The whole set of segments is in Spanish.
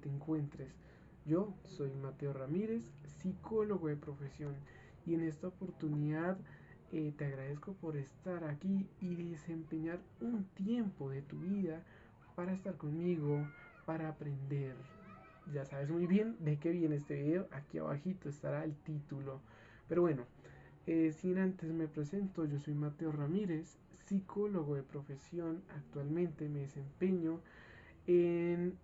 te encuentres. Yo soy Mateo Ramírez, psicólogo de profesión, y en esta oportunidad te agradezco por estar aquí y desempeñar un tiempo de tu vida para estar conmigo, para aprender. Ya sabes muy bien de qué viene este video, aquí abajito estará el título. Pero bueno, sin antes me presento, yo soy Mateo Ramírez, psicólogo de profesión. Actualmente me desempeño en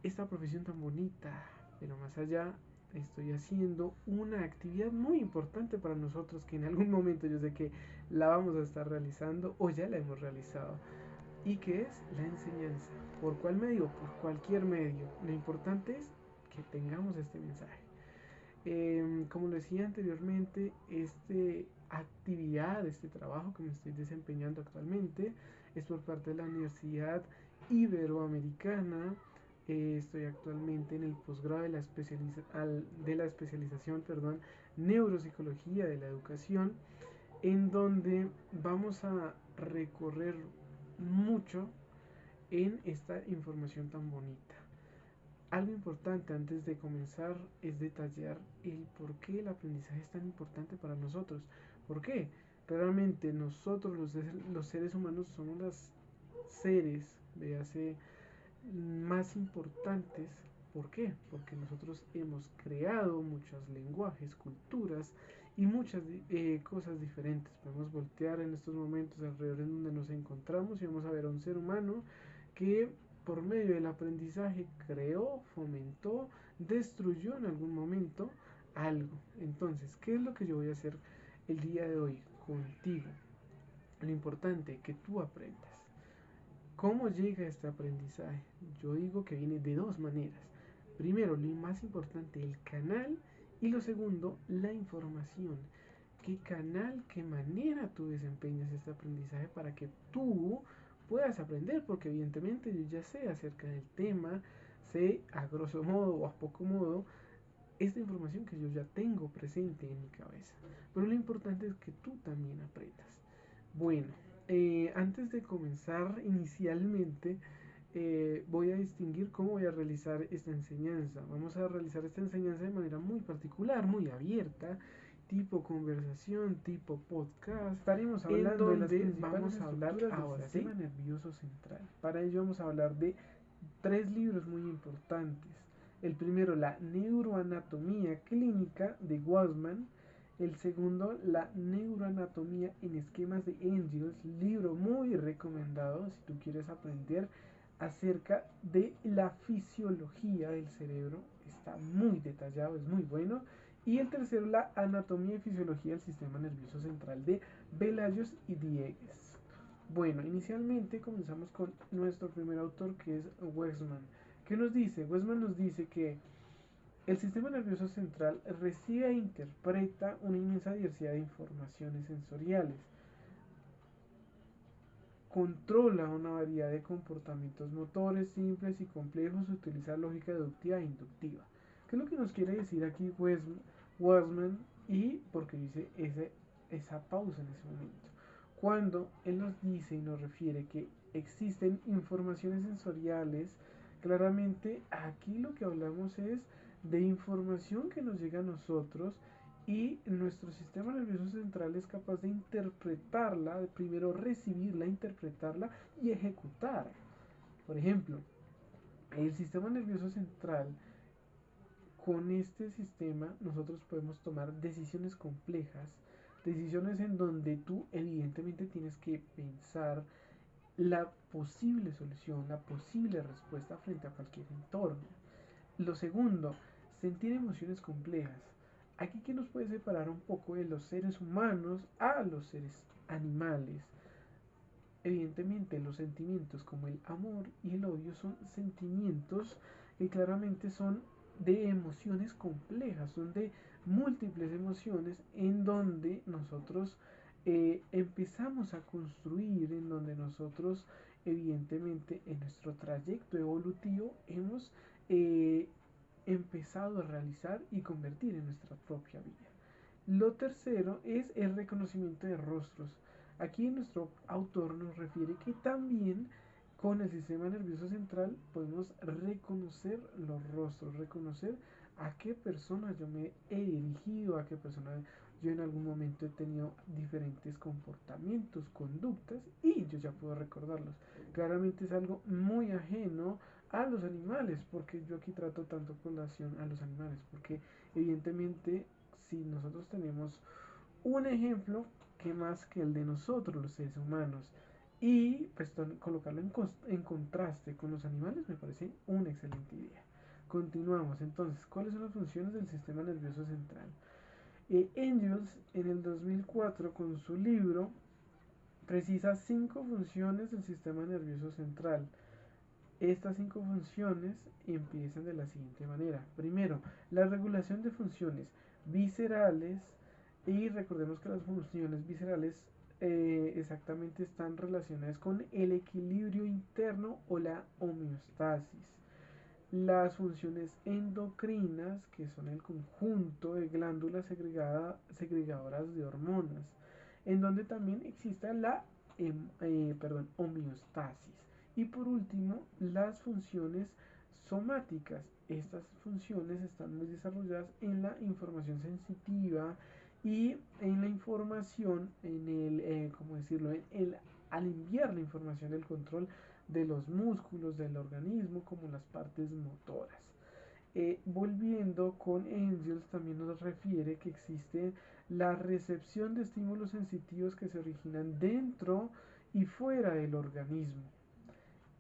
esta profesión tan bonita, pero más allá estoy haciendo una actividad muy importante para nosotros que en algún momento yo sé que la vamos a estar realizando o ya la hemos realizado, y que es la enseñanza. ¿Por cuál medio? Por cualquier medio. Lo importante es que tengamos este mensaje. Como lo decía anteriormente, esta actividad, este trabajo que me estoy desempeñando actualmente es por parte de la Universidad Iberoamericana. Estoy actualmente en el posgrado de la especialización, neuropsicología de la educación, en donde vamos a recorrer mucho en esta información tan bonita. Algo importante antes de comenzar es detallar el por qué el aprendizaje es tan importante para nosotros. ¿Por qué? Realmente nosotros los seres humanos somos los seres de hace más importantes. ¿Por qué? Porque nosotros hemos creado muchos lenguajes, culturas y muchas cosas diferentes. Podemos voltear en estos momentos alrededor en donde nos encontramos y vamos a ver a un ser humano que por medio del aprendizaje creó, fomentó, destruyó en algún momento algo. Entonces, ¿qué es lo que yo voy a hacer el día de hoy contigo? Lo importante es que tú aprendas. ¿Cómo llega este aprendizaje? Yo digo que viene de dos maneras. Primero, lo más importante, el canal, y lo segundo, la información. ¿Qué canal, qué manera tú desempeñas este aprendizaje para que tú puedas aprender? Porque evidentemente yo ya sé acerca del tema, sé a grosso modo o a poco modo esta información que yo ya tengo presente en mi cabeza. Pero lo importante es que tú también aprendas. Bueno, antes de comenzar inicialmente, voy a distinguir cómo voy a realizar esta enseñanza. Vamos a realizar esta enseñanza de manera muy particular, muy abierta, tipo conversación, tipo podcast. Estaremos hablando en donde vamos a hablar ahora del sistema nervioso central. Para ello vamos a hablar de tres libros muy importantes. El primero, la neuroanatomía clínica de Wasman. El segundo, la neuroanatomía en esquemas de Engels, libro muy recomendado si tú quieres aprender acerca de la fisiología del cerebro. Está muy detallado, es muy bueno. Y el tercero, la anatomía y fisiología del sistema nervioso central de Velayos y Diegues. Bueno, inicialmente comenzamos con nuestro primer autor, que es Weisman. ¿Qué nos dice? Weisman nos dice que el sistema nervioso central recibe e interpreta una inmensa diversidad de informaciones sensoriales. Controla una variedad de comportamientos motores simples y complejos, utiliza lógica deductiva e inductiva. ¿Qué es lo que nos quiere decir aquí Weisman? Y porque dice esa pausa en ese momento. Cuando él nos dice y nos refiere que existen informaciones sensoriales, claramente aquí lo que hablamos es de información que nos llega a nosotros y nuestro sistema nervioso central es capaz de interpretarla, de primero recibirla, interpretarla y ejecutar. Por ejemplo, el sistema nervioso central, con este sistema nosotros podemos tomar decisiones complejas, decisiones en donde tú evidentemente tienes que pensar la posible solución, la posible respuesta frente a cualquier entorno. Lo segundo, sentir emociones complejas. Aquí que nos puede separar un poco de los seres humanos a los seres animales. Evidentemente los sentimientos como el amor y el odio son sentimientos que claramente son de emociones complejas, son de múltiples emociones en donde nosotros empezamos a construir, en donde nosotros evidentemente en nuestro trayecto evolutivo hemos empezado a realizar y convertir en nuestra propia vida. Lo tercero es el reconocimiento de rostros. Aquí nuestro autor nos refiere que también Con el sistema nervioso central podemos reconocer los rostros, reconocer a qué persona yo me he dirigido, a qué persona yo en algún momento he tenido diferentes comportamientos, conductas y yo ya puedo recordarlos. Claramente es algo muy ajeno a los animales, porque yo aquí trato tanto colación a los animales, porque evidentemente si nosotros tenemos un ejemplo que más que el de nosotros los seres humanos y pues colocarlo en contraste con los animales me parece una excelente idea. Continuamos entonces, ¿cuáles son las funciones del sistema nervioso central? Engels en el 2004 con su libro precisa 5 funciones del sistema nervioso central. Estas 5 funciones empiezan de la siguiente manera. Primero, la regulación de funciones viscerales y recordemos que las funciones viscerales exactamente están relacionadas con el equilibrio interno o la homeostasis. Las funciones endocrinas, que son el conjunto de glándulas segregadoras de hormonas, en donde también existe la homeostasis. Y por último, las funciones somáticas. Estas funciones están muy desarrolladas en la información sensitiva y en la información, en el, ¿cómo decirlo? Al enviar la información del control de los músculos del organismo como las partes motoras. Volviendo con Engels también nos refiere que existe la recepción de estímulos sensitivos que se originan dentro y fuera del organismo.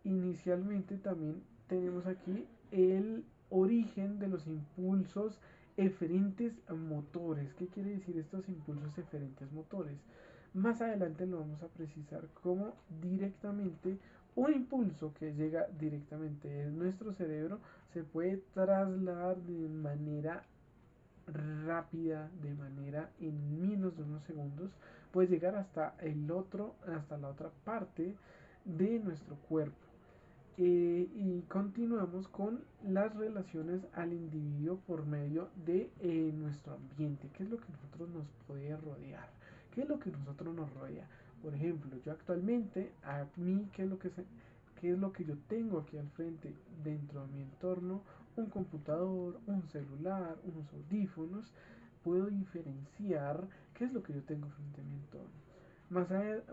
Inicialmente también tenemos aquí el origen de los impulsos eferentes motores. ¿Qué quiere decir estos impulsos eferentes motores? Más adelante lo vamos a precisar como directamente un impulso que llega directamente de nuestro cerebro se puede trasladar de manera rápida, de manera en menos de unos segundos, puede llegar hasta la otra parte de nuestro cuerpo. Y continuamos con las relaciones al individuo por medio de nuestro ambiente. ¿Qué es lo que nosotros nos puede rodear? ¿Qué es lo que nosotros nos rodea? Por ejemplo, yo actualmente, a mí, qué es lo que yo tengo aquí al frente dentro de mi entorno? Un computador, un celular, unos audífonos. Puedo diferenciar qué es lo que yo tengo frente a mi entorno.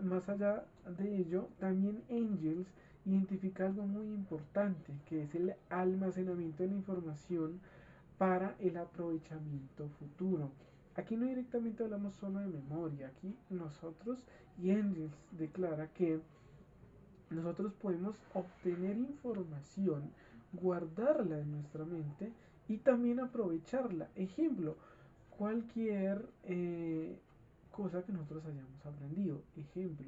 Más allá de ello, también Engels identifica algo muy importante, que es el almacenamiento de la información para el aprovechamiento futuro. Aquí no directamente hablamos solo de memoria, aquí nosotros, y Engels declara que nosotros podemos obtener información, guardarla en nuestra mente y también aprovecharla. Ejemplo, cualquier cosa que nosotros hayamos aprendido. Ejemplo,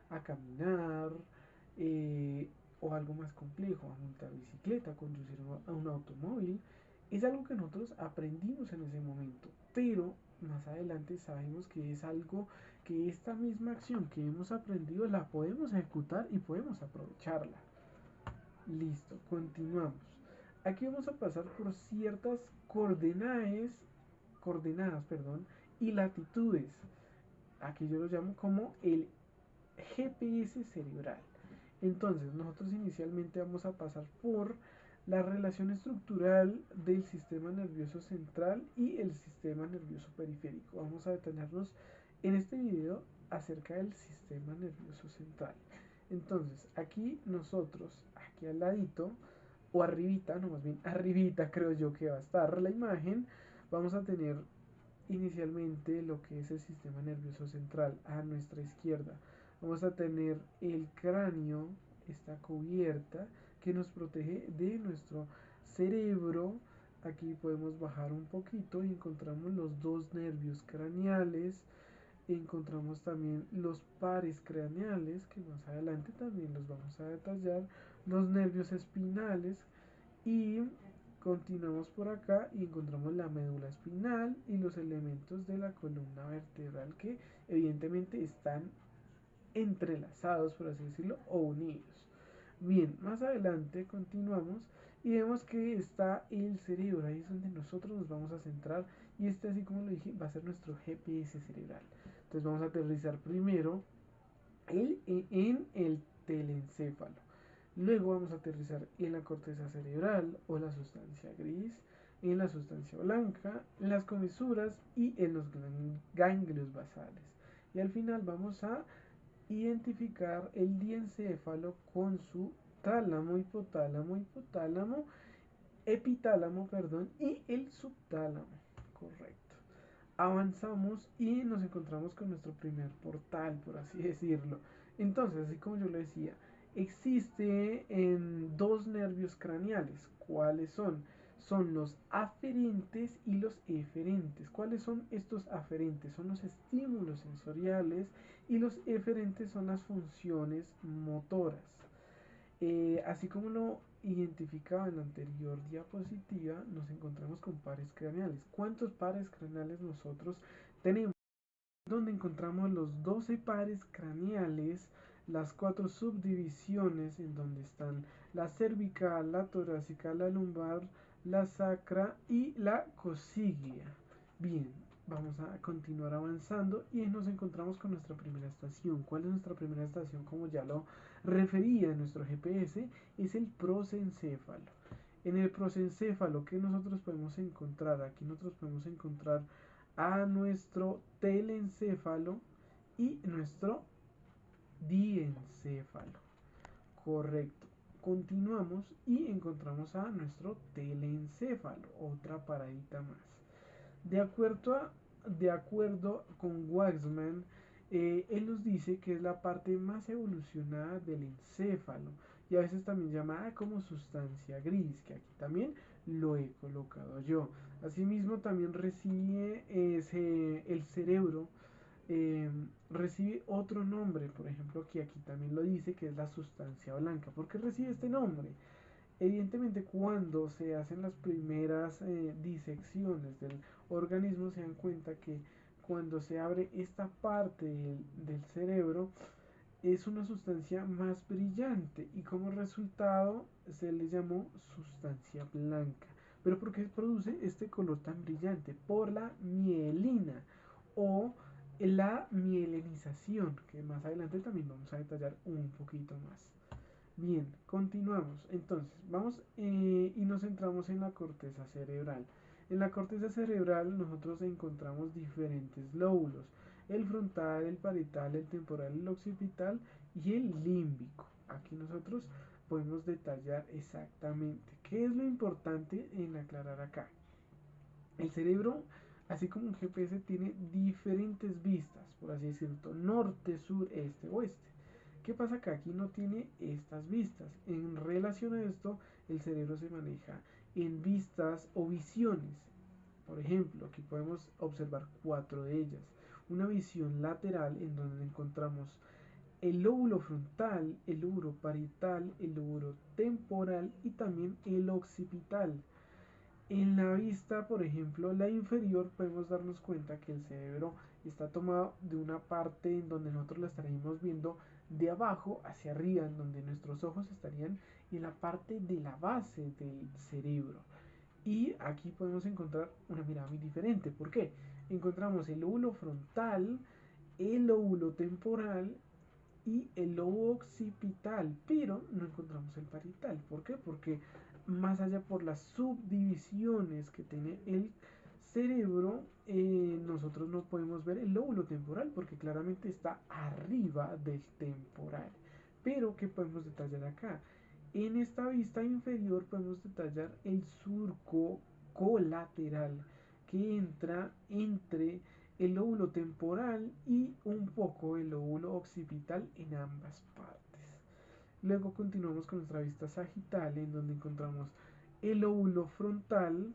a caminar o algo más complejo, a montar bicicleta, a conducir a un automóvil. Es algo que nosotros aprendimos en ese momento, pero más adelante sabemos que es algo que esta misma acción que hemos aprendido la podemos ejecutar y podemos aprovecharla. Listo, continuamos. Aquí vamos a pasar por ciertas coordenadas, y latitudes. Aquí yo lo llamo como el GPS cerebral. Entonces, nosotros inicialmente vamos a pasar por la relación estructural del sistema nervioso central y el sistema nervioso periférico. Vamos a detenernos en este video acerca del sistema nervioso central. Entonces, aquí nosotros, aquí al ladito, o arribita, no más bien arribita creo yo que va a estar la imagen, vamos a tener inicialmente lo que es el sistema nervioso central a nuestra izquierda. Vamos a tener el cráneo, esta cubierta que nos protege de nuestro cerebro. Aquí podemos bajar un poquito y encontramos los dos nervios craneales. Encontramos también los pares craneales, que más adelante también los vamos a detallar, los nervios espinales y continuamos por acá y encontramos la médula espinal y los elementos de la columna vertebral que evidentemente están entrelazados, por así decirlo, o unidos. Bien, más adelante continuamos y vemos que está el cerebro, ahí es donde nosotros nos vamos a centrar y este, así como lo dije, va a ser nuestro GPS cerebral. Entonces vamos a aterrizar primero en el telencéfalo. Luego vamos a aterrizar en la corteza cerebral o la sustancia gris, en la sustancia blanca, en las comisuras y en los ganglios basales. Y al final vamos a identificar el diencéfalo con su tálamo, hipotálamo, epitálamo, perdón, y el subtálamo. Correcto. Avanzamos y nos encontramos con nuestro primer portal, por así decirlo. Entonces, así como yo le decía, existe en dos nervios craneales. ¿Cuáles son? Son los aferentes y los eferentes. ¿Cuáles son estos aferentes? Son los estímulos sensoriales y los eferentes son las funciones motoras. Así como lo identificaba en la anterior diapositiva, nos encontramos con pares craneales. ¿Cuántos pares craneales nosotros tenemos? Donde encontramos los 12 pares craneales, las 4 subdivisiones en donde están la cervical, la torácica, la lumbar, la sacra y la coccygia. Bien, vamos a continuar avanzando y nos encontramos con nuestra primera estación. ¿Cuál es nuestra primera estación? Como ya lo refería en nuestro GPS, es el prosencéfalo. En el prosencéfalo, ¿qué nosotros podemos encontrar? Aquí nosotros podemos encontrar a nuestro telencéfalo y nuestro diencéfalo. Correcto. Continuamos y encontramos a nuestro telencéfalo, otra paradita más. De acuerdo, de acuerdo con Waxman, él nos dice que es la parte más evolucionada del encéfalo y a veces también llamada como sustancia gris, que aquí también lo he colocado yo. Asimismo también recibe el cerebro, eh, recibe otro nombre, por ejemplo aquí también lo dice que es la sustancia blanca. ¿Por qué recibe este nombre? Evidentemente cuando se hacen las primeras disecciones del organismo se dan cuenta que cuando se abre esta parte del cerebro es una sustancia más brillante y como resultado se le llamó sustancia blanca. Pero ¿por qué produce este color tan brillante? Por la mielina o la mielinización, que más adelante también vamos a detallar un poquito más. Bien, continuamos. Entonces, vamos y nos centramos en la corteza cerebral. En la corteza cerebral nosotros encontramos diferentes lóbulos. El frontal, el parietal, el temporal, el occipital y el límbico. Aquí nosotros podemos detallar exactamente qué es lo importante en aclarar acá. El cerebro, así como un GPS, tiene diferentes vistas, por así decirlo, norte, sur, este, oeste. ¿Qué pasa acá? Aquí no tiene estas vistas. En relación a esto, el cerebro se maneja en vistas o visiones. Por ejemplo, aquí podemos observar 4 de ellas. Una visión lateral en donde encontramos el lóbulo frontal, el lóbulo parietal, el lóbulo temporal y también el occipital. En la vista, por ejemplo, la inferior, podemos darnos cuenta que el cerebro está tomado de una parte en donde nosotros la estaríamos viendo de abajo hacia arriba, en donde nuestros ojos estarían en la parte de la base del cerebro. Y aquí podemos encontrar una mirada muy diferente. ¿Por qué? Encontramos el lóbulo frontal, el lóbulo temporal y el lobo occipital, pero no encontramos el parietal. ¿Por qué? Porque más allá por las subdivisiones que tiene el cerebro, nosotros no podemos ver el lóbulo temporal porque claramente está arriba del temporal. Pero, ¿qué podemos detallar acá? En esta vista inferior podemos detallar el surco colateral que entra entre el lóbulo temporal y un poco el lóbulo occipital en ambas partes. Luego continuamos con nuestra vista sagital en donde encontramos el lóbulo frontal,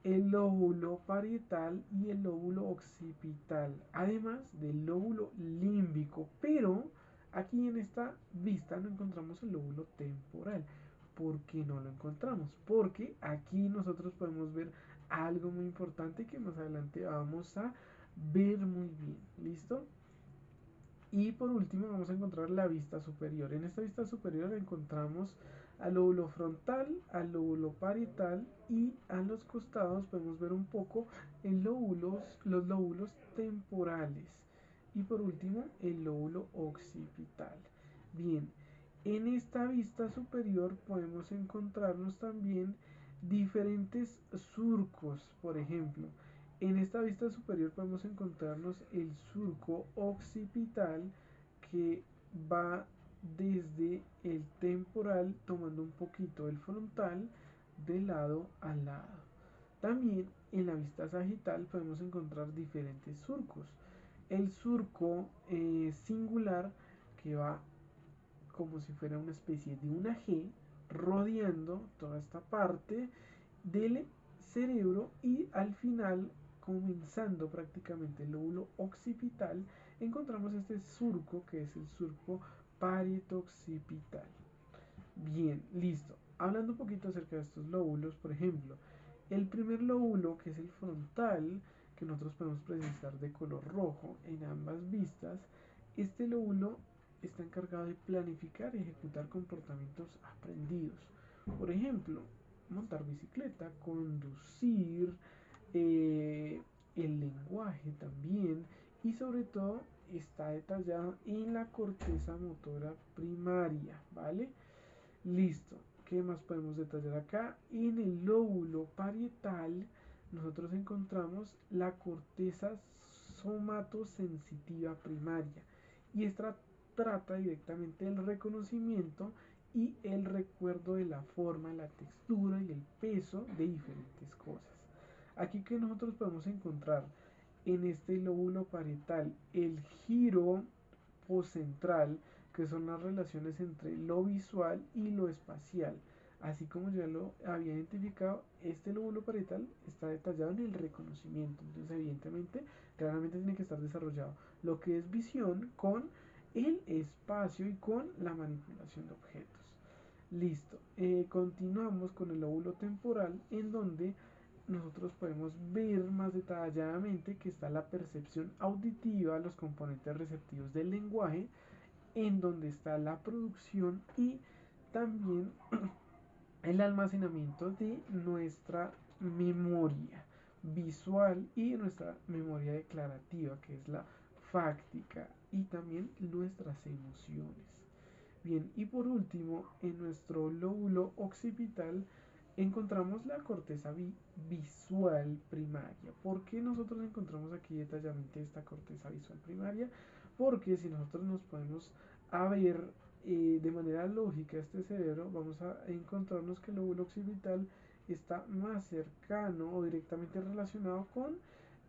el lóbulo parietal y el lóbulo occipital, además del lóbulo límbico, pero aquí en esta vista no encontramos el lóbulo temporal. ¿Por qué no lo encontramos? Porque aquí nosotros podemos ver algo muy importante que más adelante vamos a ver muy bien. ¿Listo? Y por último vamos a encontrar la vista superior. En esta vista superior encontramos al lóbulo frontal, al lóbulo parietal y a los costados podemos ver un poco los lóbulos temporales. Y por último el lóbulo occipital. Bien, En esta vista superior podemos encontrarnos también diferentes surcos. Por ejemplo, en esta vista superior podemos encontrarnos el surco occipital, que va desde el temporal tomando un poquito el frontal de lado a lado. También en la vista sagital podemos encontrar diferentes surcos. El surco singular, que va como si fuera una especie de una G rodeando toda esta parte del cerebro, y al final, comenzando prácticamente el lóbulo occipital, encontramos este surco que es el surco parieto-occipital. Bien, listo. Hablando un poquito acerca de estos lóbulos, por ejemplo, el primer lóbulo, que es el frontal, que nosotros podemos precisar de color rojo en ambas vistas, este lóbulo está encargado de planificar y ejecutar comportamientos aprendidos. Por ejemplo, montar bicicleta, conducir, el lenguaje también, y sobre todo está detallado en la corteza motora primaria, ¿vale? Listo. ¿Qué más podemos detallar acá? En el lóbulo parietal nosotros encontramos la corteza somatosensitiva primaria, y esta trata directamente el reconocimiento y el recuerdo de la forma, la textura y el peso de diferentes cosas. Aquí que nosotros podemos encontrar en este lóbulo parietal el giro poscentral, que son las relaciones entre lo visual y lo espacial. Así como ya lo había identificado, este lóbulo parietal está detallado en el reconocimiento. Entonces, evidentemente, claramente tiene que estar desarrollado lo que es visión con el espacio y con la manipulación de objetos. Listo. Continuamos con el lóbulo temporal, en donde nosotros podemos ver más detalladamente que está la percepción auditiva, los componentes receptivos del lenguaje, en donde está la producción y también el almacenamiento de nuestra memoria visual y nuestra memoria declarativa, que es la fáctica, y también nuestras emociones. Bien, y por último, en nuestro lóbulo occipital encontramos la corteza visual primaria. ¿Por qué nosotros encontramos aquí detalladamente esta corteza visual primaria? Porque si nosotros nos podemos a ver de manera lógica este cerebro, vamos a encontrarnos que el lóbulo occipital está más cercano o directamente relacionado con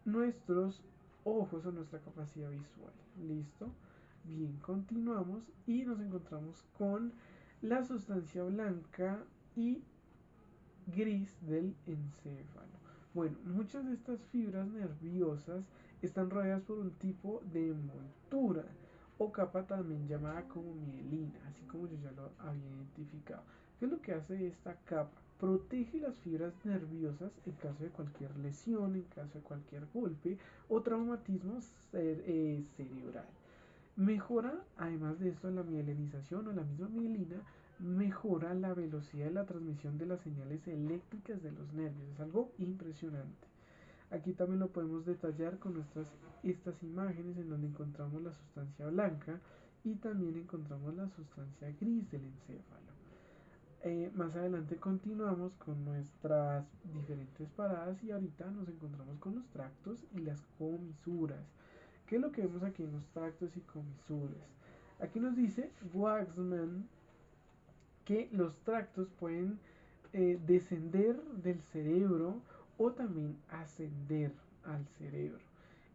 nuestros ojos o nuestra capacidad visual. ¿Listo? Bien, continuamos y nos encontramos con la sustancia blanca y gris del encéfalo. Bueno, muchas de estas fibras nerviosas están rodeadas por un tipo de envoltura o capa, también llamada como mielina, así como yo ya lo había identificado. ¿Qué es lo que hace esta capa? Protege las fibras nerviosas en caso de cualquier lesión, en caso de cualquier golpe o traumatismo cerebral. Mejora, además de esto, la mielinización o la misma mielina mejora la velocidad de la transmisión de las señales eléctricas de los nervios. Es algo impresionante. Aquí también lo podemos detallar con estas imágenes, en donde encontramos la sustancia blanca y también encontramos la sustancia gris del encéfalo. Más adelante continuamos con nuestras diferentes paradas, y ahorita nos encontramos con los tractos y las comisuras. ¿Qué es lo que vemos aquí en los tractos y comisuras? Aquí nos dice Waxman que los tractos pueden descender del cerebro o también ascender al cerebro.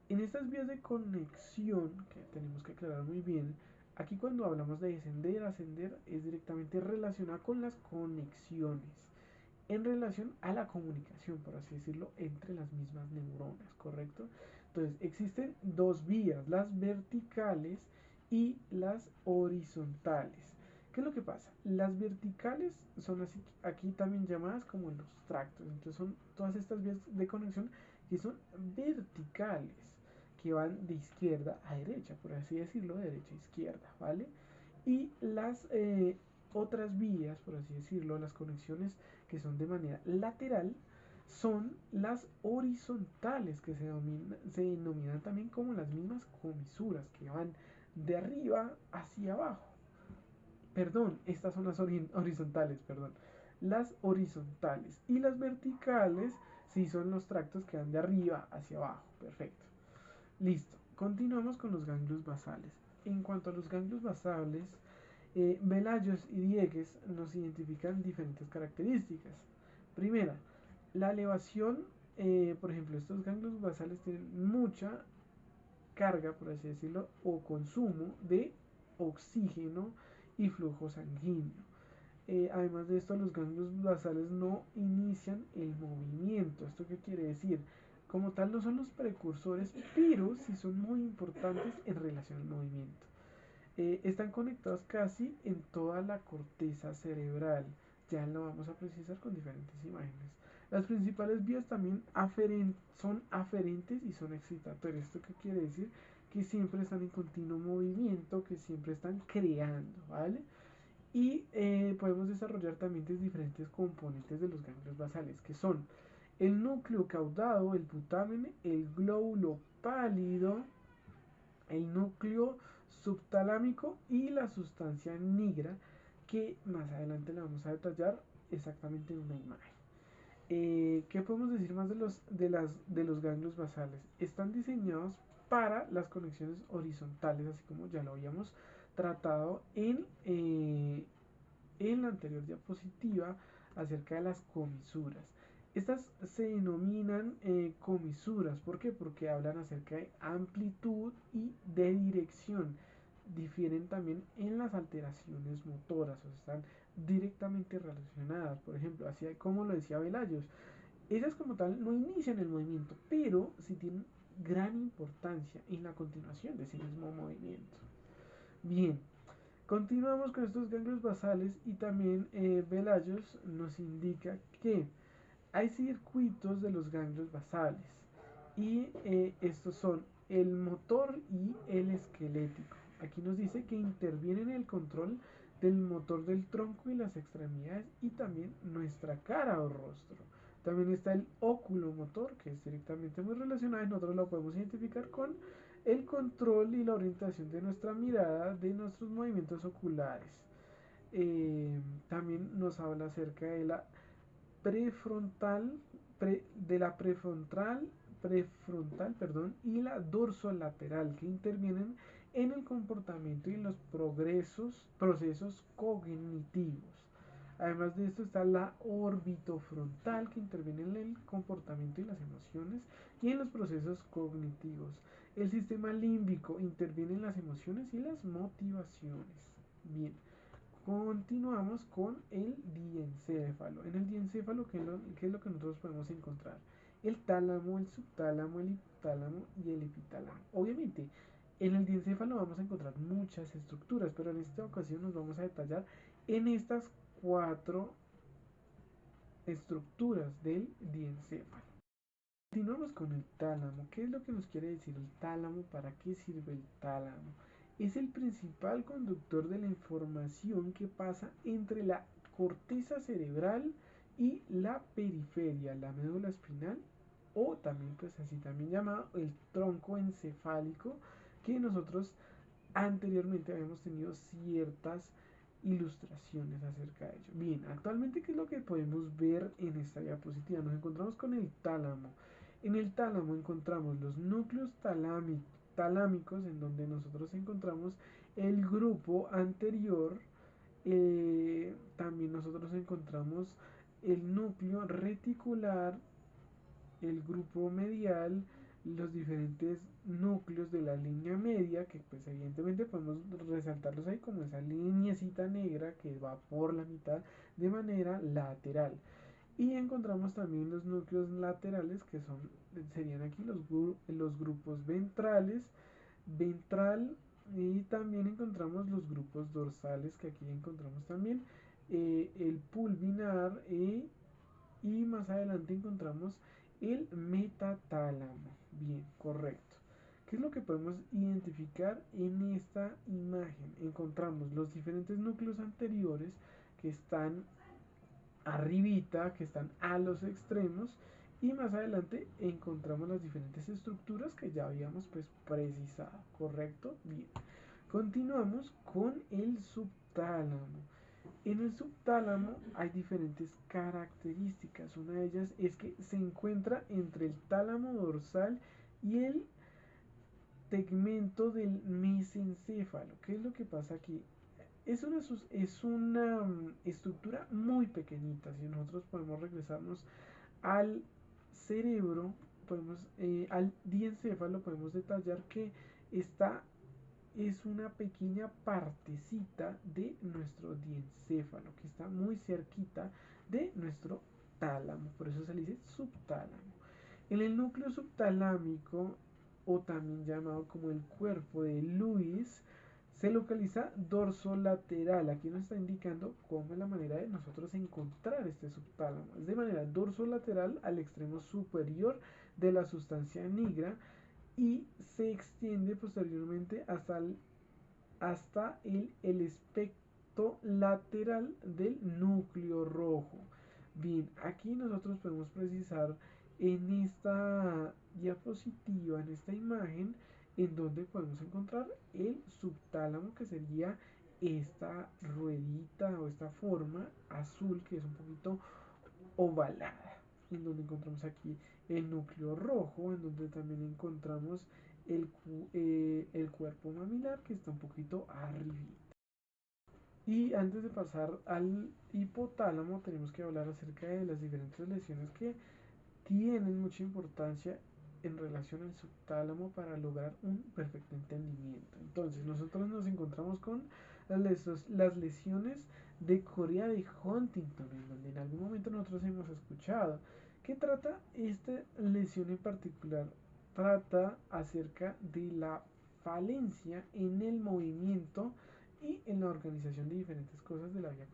En estas vías de conexión, que tenemos que aclarar muy bien, aquí cuando hablamos de descender, ascender, es directamente relacionado con las conexiones, en relación a la comunicación, por así decirlo, entre las mismas neuronas, ¿correcto? Entonces, existen dos vías, las verticales y las horizontales. ¿Qué es lo que pasa? Las verticales son así, aquí también llamadas como los tractos. Entonces, son todas estas vías de conexión que son verticales, que van de izquierda a derecha, por así decirlo, de derecha a izquierda, ¿vale? Y las otras vías, por así decirlo, las conexiones que son de manera lateral, son las horizontales, que se denominan también como las mismas comisuras, que van de arriba hacia abajo. perdón, estas son las horizontales, perdón. Las horizontales y las verticales sí son los tractos que van de arriba hacia abajo. Perfecto. Listo. Continuamos con los ganglios basales. En cuanto a los ganglios basales, Velayos y Diegues nos identifican diferentes características. Primera, la elevación, por ejemplo, estos ganglios basales tienen mucha carga, por así decirlo, o consumo de oxígeno y flujo sanguíneo. Además de esto, los ganglios basales no inician el movimiento. ¿Esto qué quiere decir? Como tal, no son los precursores, pero sí son muy importantes en relación al movimiento. Están conectados casi en toda la corteza cerebral. Ya lo vamos a precisar con diferentes imágenes. Las principales vías también son aferentes y son excitatorias. ¿Esto qué quiere decir? Que siempre están en continuo movimiento, que siempre están creando, ¿vale? Y podemos desarrollar también diferentes componentes de los ganglios basales, que son el núcleo caudado, el putamen, el glóbulo pálido, el núcleo subtalámico y la sustancia nigra, que más adelante la vamos a detallar exactamente en una imagen. ¿Qué podemos decir más de los ganglios basales? Están diseñados para las conexiones horizontales, así como ya lo habíamos tratado en la anterior diapositiva acerca de las comisuras. Estas se denominan comisuras. ¿Por qué? Porque hablan acerca de amplitud y de dirección. Difieren también en las alteraciones motoras, o sea, están directamente relacionadas. Por ejemplo, así como lo decía Velayos, ellas como tal no inician el movimiento, pero sí tienen gran importancia en la continuación de ese mismo movimiento. Bien, continuamos con estos ganglios basales y también Velayos nos indica que hay circuitos de los ganglios basales y estos son el motor y el esquelético. Aquí nos dice que intervienen en el control del motor del tronco y las extremidades y también nuestra cara o rostro. También está el oculomotor, que es directamente muy relacionado y nosotros lo podemos identificar con el control y la orientación de nuestra mirada, de nuestros movimientos oculares. También nos habla acerca de la prefrontal, de la prefrontal, y la dorsolateral, que intervienen en el comportamiento y en los procesos cognitivos. Además de esto está la orbitofrontal, que interviene en el comportamiento y las emociones y en los procesos cognitivos. El sistema límbico interviene en las emociones y las motivaciones. Bien, continuamos con el diencéfalo. En el diencéfalo, ¿qué es lo que nosotros podemos encontrar? El tálamo, el subtálamo, el hipotálamo y el epitálamo. Obviamente, en el diencéfalo vamos a encontrar muchas estructuras, pero en esta ocasión nos vamos a detallar en estas 4 estructuras del diencéfalo. Continuamos con el tálamo. ¿Qué es lo que nos quiere decir el tálamo? ¿Para qué sirve el tálamo? Es el principal conductor de la información que pasa entre la corteza cerebral y la periferia, la médula espinal, o también, pues así también llamado el tronco encefálico, que nosotros anteriormente habíamos tenido ciertas ilustraciones acerca de ello. Bien, actualmente, ¿qué es lo que podemos ver en esta diapositiva? Nos encontramos con el tálamo. En el tálamo encontramos los núcleos talámicos, en donde nosotros encontramos el grupo anterior. También nosotros encontramos el núcleo reticular, el grupo medial, los diferentes núcleos de la línea media, que pues evidentemente podemos resaltarlos ahí como esa lineecita negra que va por la mitad de manera lateral. Y encontramos también los núcleos laterales, que serían aquí los grupos ventral, y también encontramos los grupos dorsales, que aquí encontramos también el pulvinar, y más adelante encontramos el metatálamo. Bien, correcto. ¿Qué es lo que podemos identificar en esta imagen? Encontramos los diferentes núcleos anteriores que están arribita, que están a los extremos, y más adelante encontramos las diferentes estructuras que ya habíamos pues precisado, ¿correcto? Bien. Continuamos con el subtálamo. En el subtálamo hay diferentes características. Una de ellas es que se encuentra entre el tálamo dorsal y el tegmento del mesencéfalo. ¿Qué es lo que pasa aquí? Es una estructura muy pequeñita. Si nosotros podemos regresarnos al cerebro, al diencéfalo, podemos detallar que esta es una pequeña partecita de nuestro diencéfalo que está muy cerquita de nuestro tálamo, por eso se le dice subtálamo. En el núcleo subtalámico, o también llamado como el cuerpo de Lewis, se localiza dorsolateral. Aquí nos está indicando cómo es la manera de nosotros encontrar este subtálamo. Es de manera dorsolateral al extremo superior de la sustancia nigra y se extiende posteriormente hasta el espectro lateral del núcleo rojo. Bien, aquí nosotros podemos precisar en esta diapositiva, en esta imagen, en donde podemos encontrar el subtálamo, que sería esta ruedita o esta forma azul que es un poquito ovalada, en donde encontramos aquí el núcleo rojo, en donde también encontramos el cuerpo mamilar, que está un poquito arriba. Y antes de pasar al hipotálamo, tenemos que hablar acerca de las diferentes lesiones que tienen mucha importancia en relación al subtálamo para lograr un perfecto entendimiento. Entonces, nosotros nos encontramos con las lesiones de Corea de Huntington, en donde en algún momento nosotros hemos escuchado. ¿Qué trata esta lesión en particular? Trata acerca de la falencia en el movimiento y en la organización de diferentes cosas de la vida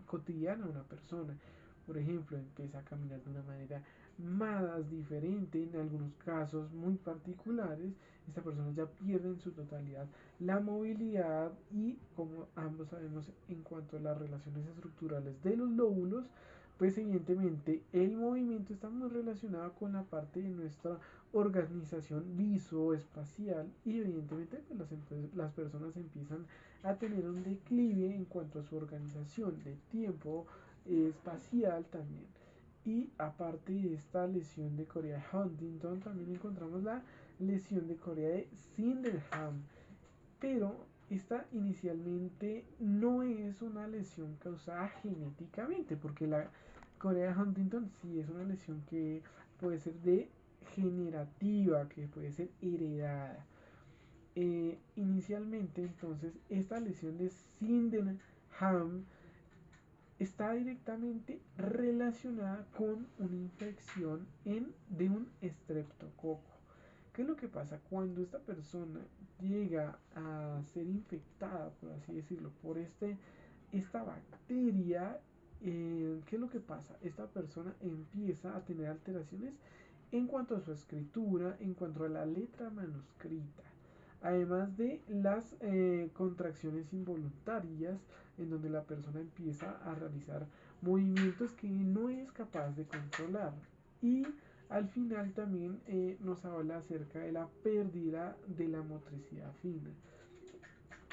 cotidiana de una persona. Por ejemplo, empieza a caminar de una manera más diferente, en algunos casos muy particulares, esta persona ya pierde en su totalidad la movilidad y, como ambos sabemos en cuanto a las relaciones estructurales de los lóbulos, pues evidentemente el movimiento está muy relacionado con la parte de nuestra organización visoespacial y evidentemente pues las personas empiezan a tener un declive en cuanto a su organización de tiempo espacial también. Y aparte de esta lesión de Corea de Huntington, también encontramos la lesión de Corea de Sydenham. Pero esta inicialmente no es una lesión causada genéticamente, porque la Corea de Huntington sí es una lesión que puede ser degenerativa, que puede ser heredada. Inicialmente, entonces, esta lesión de Sydenham está directamente relacionada con una infección de un estreptococo. ¿Qué es lo que pasa? Cuando esta persona llega a ser infectada, por así decirlo, por esta bacteria, ¿qué es lo que pasa? Esta persona empieza a tener alteraciones en cuanto a su escritura, en cuanto a la letra manuscrita, además de las contracciones involuntarias, en donde la persona empieza a realizar movimientos que no es capaz de controlar. Y al final también nos habla acerca de la pérdida de la motricidad fina,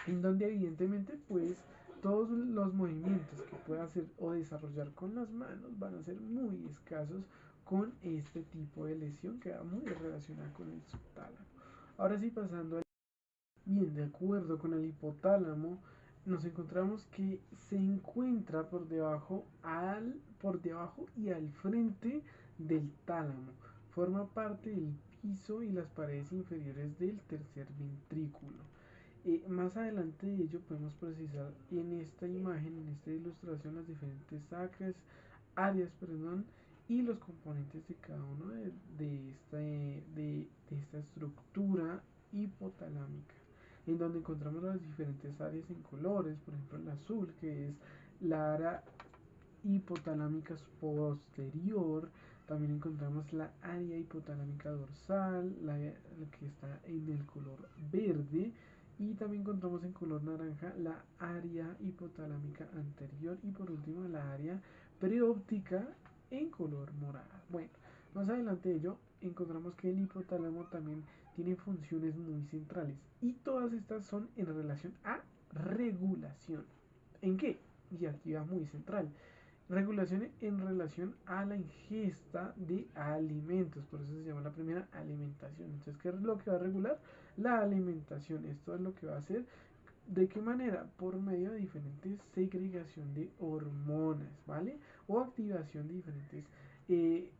en donde evidentemente pues todos los movimientos que pueda hacer o desarrollar con las manos van a ser muy escasos con este tipo de lesión que va muy relacionada con el subtálamo. Ahora sí, pasando al bien, de acuerdo con el hipotálamo, nos encontramos que se encuentra por debajo y al frente del tálamo. Forma parte del piso y las paredes inferiores del tercer ventrículo. Más adelante de ello podemos precisar en esta imagen, en esta ilustración, las diferentes áreas, perdón, y los componentes de cada uno de esta estructura hipotalámica, en donde encontramos las diferentes áreas en colores, por ejemplo el azul, que es la área hipotalámica posterior. También encontramos la área hipotalámica dorsal, la que está en el color verde, y también encontramos en color naranja la área hipotalámica anterior y por último la área preóptica en color morado. Bueno, Más adelante de ello, encontramos que el hipotálamo también tiene funciones muy centrales y todas estas son en relación a regulación. ¿En qué? Y aquí va muy central. Regulación en relación a la ingesta de alimentos, por eso se llama la primera alimentación. Entonces, ¿qué es lo que va a regular? La alimentación. Esto es lo que va a hacer. ¿De qué manera? Por medio de diferentes segregación de hormonas, ¿vale? O activación de diferentes eh,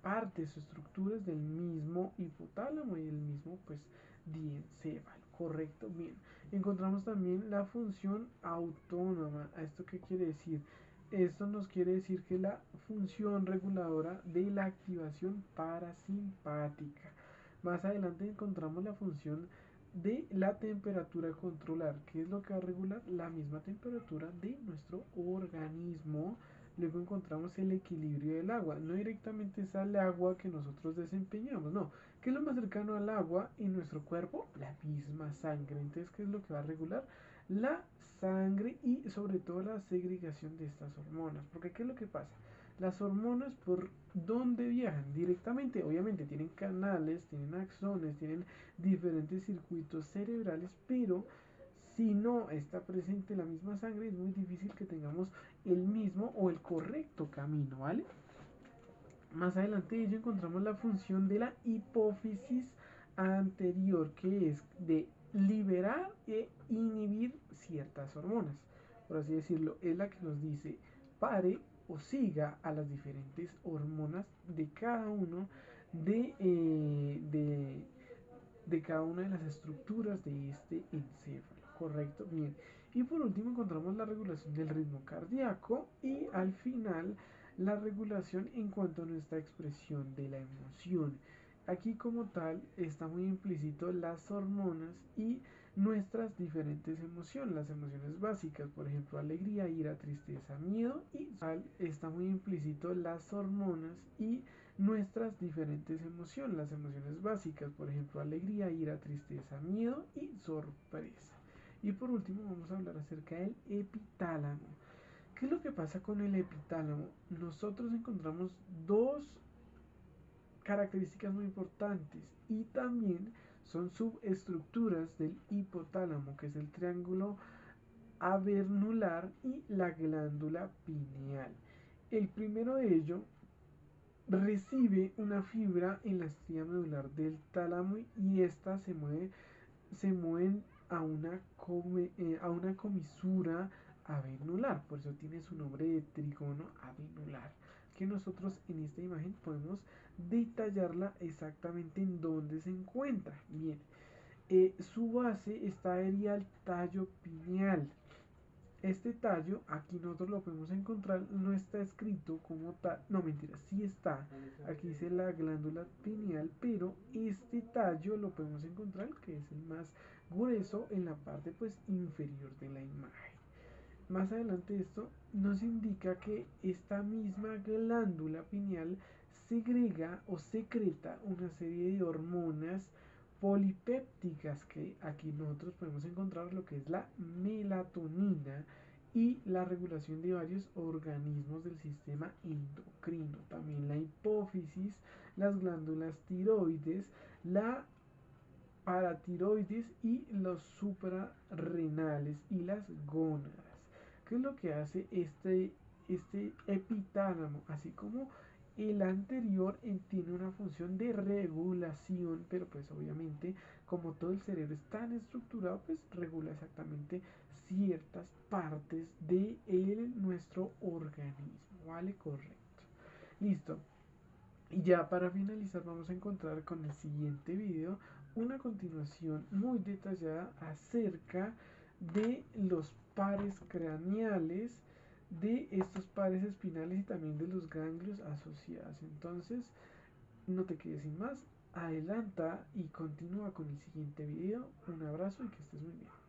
partes o estructuras del mismo hipotálamo y del mismo pues diencéfalo, correcto, bien. Encontramos también la función autónoma. ¿Esto qué quiere decir? Esto nos quiere decir que la función reguladora de la activación parasimpática. Más adelante encontramos la función de la temperatura controlar, que es lo que va a regular la misma temperatura de nuestro organismo. Luego encontramos el equilibrio del agua. No directamente es al agua que nosotros desempeñamos, no. ¿Qué es lo más cercano al agua en nuestro cuerpo? La misma sangre. Entonces, ¿qué es lo que va a regular? La sangre y sobre todo la segregación de estas hormonas. Porque ¿qué es lo que pasa? Las hormonas por dónde viajan directamente, obviamente tienen canales, tienen axones, tienen diferentes circuitos cerebrales, pero si no está presente la misma sangre, es muy difícil que tengamos el mismo o el correcto camino, ¿vale? Más adelante de ello encontramos la función de la hipófisis anterior, que es de liberar e inhibir ciertas hormonas. Por así decirlo, es la que nos dice pare o siga a las diferentes hormonas de cada uno de cada una de las estructuras de este encéfalo, ¿correcto? Bien. Y por último encontramos la regulación del ritmo cardíaco y al final la regulación en cuanto a nuestra expresión de la emoción. Aquí como tal está muy implícito las hormonas y nuestras diferentes emociones, las emociones básicas, por ejemplo, alegría, ira, tristeza, miedo y está muy implícito las hormonas y nuestras diferentes emociones, las emociones básicas, por ejemplo, alegría, ira, tristeza, miedo y sorpresa. Y por último vamos a hablar acerca del epitálamo. ¿Qué es lo que pasa con el epitálamo? Nosotros encontramos dos características muy importantes y también son subestructuras del hipotálamo, que es el triángulo avernular y la glándula pineal. El primero de ellos recibe una fibra en la estría medular del tálamo y esta se mueven a una comisura avenular, por eso tiene su nombre de trígono avenular, que nosotros en esta imagen podemos detallarla exactamente en dónde se encuentra. Bien, su base está adherida al tallo pineal. Este tallo, aquí nosotros lo podemos encontrar, no está escrito como tal, no mentira, sí está, aquí dice la glándula pineal, pero este tallo lo podemos encontrar, que es el más grueso, en la parte pues inferior de la imagen. Más adelante esto nos indica que esta misma glándula pineal segrega o secreta una serie de hormonas polipépticas, que aquí nosotros podemos encontrar lo que es la melatonina y la regulación de varios organismos del sistema endocrino, también la hipófisis, las glándulas tiroides, la paratiroides y los suprarrenales y las gónadas. ¿Qué es lo que hace este epitálamo? Así como el anterior tiene una función de regulación, pero pues obviamente como todo el cerebro es tan estructurado, pues regula exactamente ciertas partes de nuestro organismo, ¿vale? Correcto. Listo. Y ya para finalizar vamos a encontrar con el siguiente video una continuación muy detallada acerca de los pares craneales, de estos pares espinales y también de los ganglios asociados. Entonces, no te quedes sin más, adelanta y continúa con el siguiente video. Un abrazo y que estés muy bien.